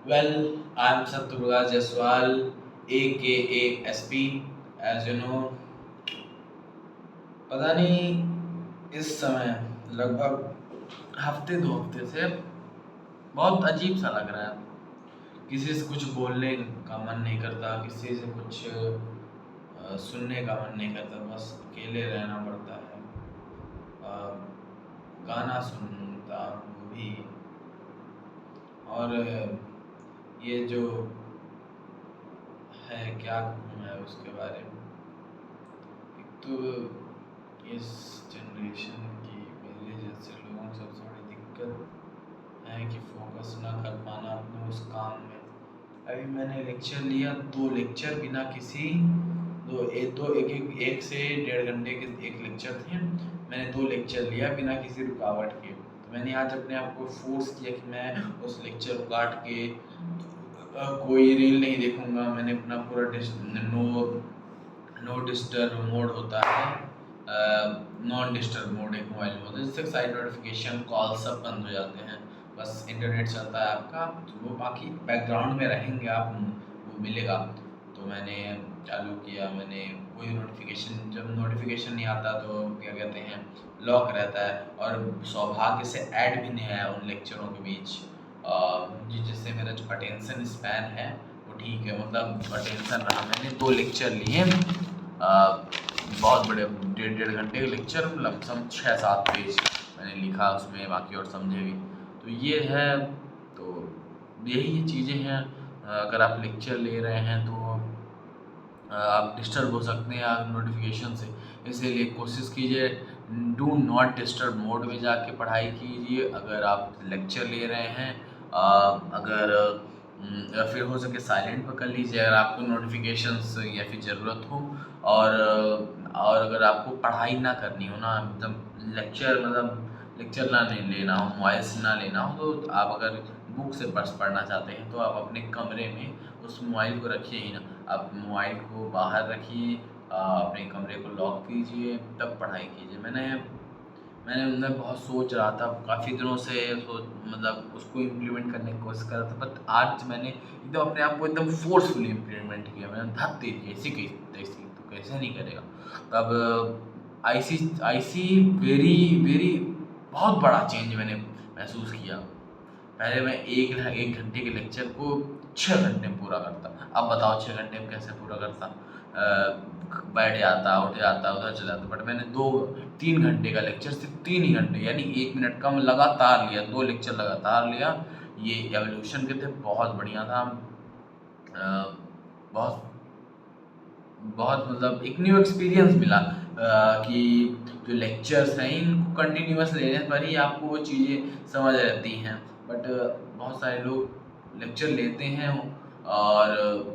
Well, I'm Satrughna Jaiswal, aka SP. As you know, पता नहीं इस समय लगभग हफ्ते 2 हफ्ते से बहुत अजीब सा लग रहा है। किसी से कुछ बोलने का मन नहीं करता, किसी से कुछ सुनने का मन नहीं करता, बस अकेले रहना पड़ता है। अ, गाना सुनता हूँ वो भी। और ये जो है क्या कहूँ मैं उसके बारे में। एक तो इस जनरेशन की मेरे जैसे लोगों को सबसे बड़ी दिक्कत है कि फोकस ना कर पाना अपने उस काम में। अभी मैंने लेक्चर लिया, 2 लेक्चर बिना किसी दो एक दो एक एक एक से 1.5 घंटे के एक लेक्चर थे। मैंने 2 लेक्चर लिया बिना किसी रुकावट के। तो मैंने आज अपने आप को फोर्स किया कि मैं उस लेक्चर को काट के कोई रील नहीं देखूंगा। मैंने अपना पूरा नो नो डिस्टर्ब मोड होता है, नॉन डिस्टर्ब मोड एक मोबाइल में होता है, जिससे साइड नोटिफिकेशन कॉल सब बंद हो जाते हैं। बस इंटरनेट चलता है आपका, तो वो बाकी बैकग्राउंड में रहेंगे, आप वो मिलेगा। तो मैंने चालू किया, मैंने कोई नोटिफिकेशन, जब नोटिफिकेशन नहीं आता तो क्या कहते हैं, लॉक रहता है। और सौभाग्य से ऐड भी नहीं आया उन लेक्चरों के बीच, जिससे मेरा जो अटेंशन स्पैन है वो ठीक है, मतलब अटेंशन रहा। मैंने 2 लेक्चर लिए, बहुत बड़े 1.5 घंटे के लेक्चर, लमसम 6-7 पेज मैंने लिखा उसमें, बाकी और समझे भी। तो ये है, तो यही चीज़ें हैं। अगर आप लेक्चर ले रहे हैं तो आप डिस्टर्ब हो सकते हैं नोटिफिकेशन से, इसीलिए कोशिश कीजिए डू नॉट डिस्टर्ब मोड में जाके पढ़ाई कीजिए। अगर आप लेक्चर ले रहे हैं, अगर या फिर हो सके साइलेंट पर कर लीजिए अगर आपको नोटिफिकेशंस या फिर ज़रूरत हो। और अगर आपको पढ़ाई ना करनी हो ना, मतलब लेक्चर, मतलब लेक्चर ना नहीं लेना हो, मोबाइल से ना लेना हो, तो आप अगर बुक से पढ़ना चाहते हैं तो आप अपने कमरे में उस मोबाइल को रखिए ही ना। आप मोबाइल को बाहर रखिए, अपने कमरे को लॉक कीजिए, तब पढ़ाई कीजिए। मैंने अंदर बहुत सोच रहा था, काफ़ी दिनों से मतलब उसको इम्प्लीमेंट करने की कोशिश कर रहा था, बट आज मैंने एकदम अपने आप को एकदम फोर्सफुली इम्प्लीमेंट किया। मैंने धत तेरी ऐसी कैसी तो कैसे नहीं करेगा। तब आई सी वेरी वेरी बहुत बड़ा चेंज मैंने महसूस किया। पहले मैं 1 घंटे के लेक्चर को 6 घंटे में पूरा करता। अब बताओ 6 घंटे में कैसे पूरा करता। बैठ जाता, उठ जाता, उधर चला जाता। बट मैंने 2-3 घंटे का लेक्चर सिर्फ 3 ही घंटे, यानी 1 मिनट कम लगातार लिया, 2 लेक्चर लगातार लिया। ये एवोल्यूशन के थे, बहुत बढ़िया था। बहुत बहुत मतलब एक न्यू एक्सपीरियंस मिला, कि जो लेक्चर्स हैं इनको कंटिन्यूअस लेने पर ही आपको वो चीज़ें समझ रहती हैं। बट बहुत सारे लोग लेक्चर लेते हैं और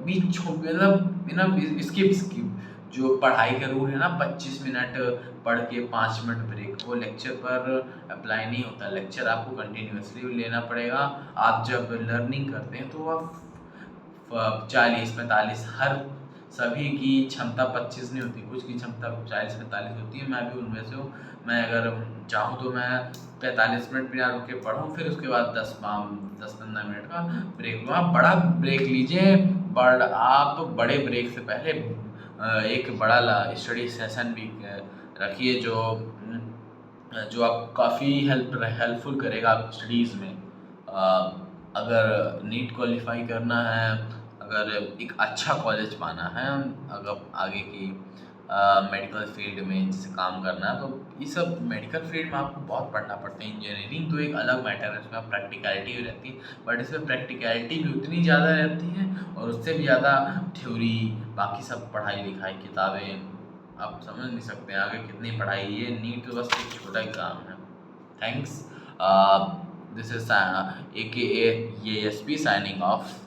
बीच छोड़, मतलब बिना स्किप जो पढ़ाई का रूल है ना, 25 मिनट पढ़ के 5 मिनट ब्रेक, वो लेक्चर पर अप्लाई नहीं होता। लेक्चर आपको कंटिन्यूअसली लेना पड़ेगा। आप जब लर्निंग करते हैं तो आप 40-45, हर सभी की क्षमता 25 नहीं होती, कुछ की क्षमता 40-45 होती है। मैं भी उनमें से हूँ। मैं अगर चाहूँ तो मैं 45 मिनट बिना रुके पढूँ, फिर उसके बाद 10-15 मिनट का ब्रेक लूँ। आप बड़ा ब्रेक लीजिए, आप बड़े ब्रेक से पहले एक बड़ा स्टडी सेशन भी रखिए, जो आपको काफ़ी हेल्पफुल करेगा आपकी स्टडीज़ में। अगर नीट क्वालिफाई करना है, अगर एक अच्छा कॉलेज पाना है, अगर आगे की मेडिकल फील्ड में जैसे काम करना है, तो ये सब मेडिकल फील्ड में आपको बहुत पढ़ना पड़ता है। इंजीनियरिंग तो एक अलग मैटर है, उसमें प्रैक्टिकलिटी भी रहती है, बट इसमें प्रैक्टिकलिटी भी उतनी ज़्यादा रहती है और उससे भी ज़्यादा थ्योरी, बाकी सब पढ़ाई लिखाई किताबें, आप समझ नहीं सकते हैं आगे कितनी पढ़ाई है। ये नीट तो बस एक छोटा एग्ज़ाम है। Thanks, this is AKA ASP signing off.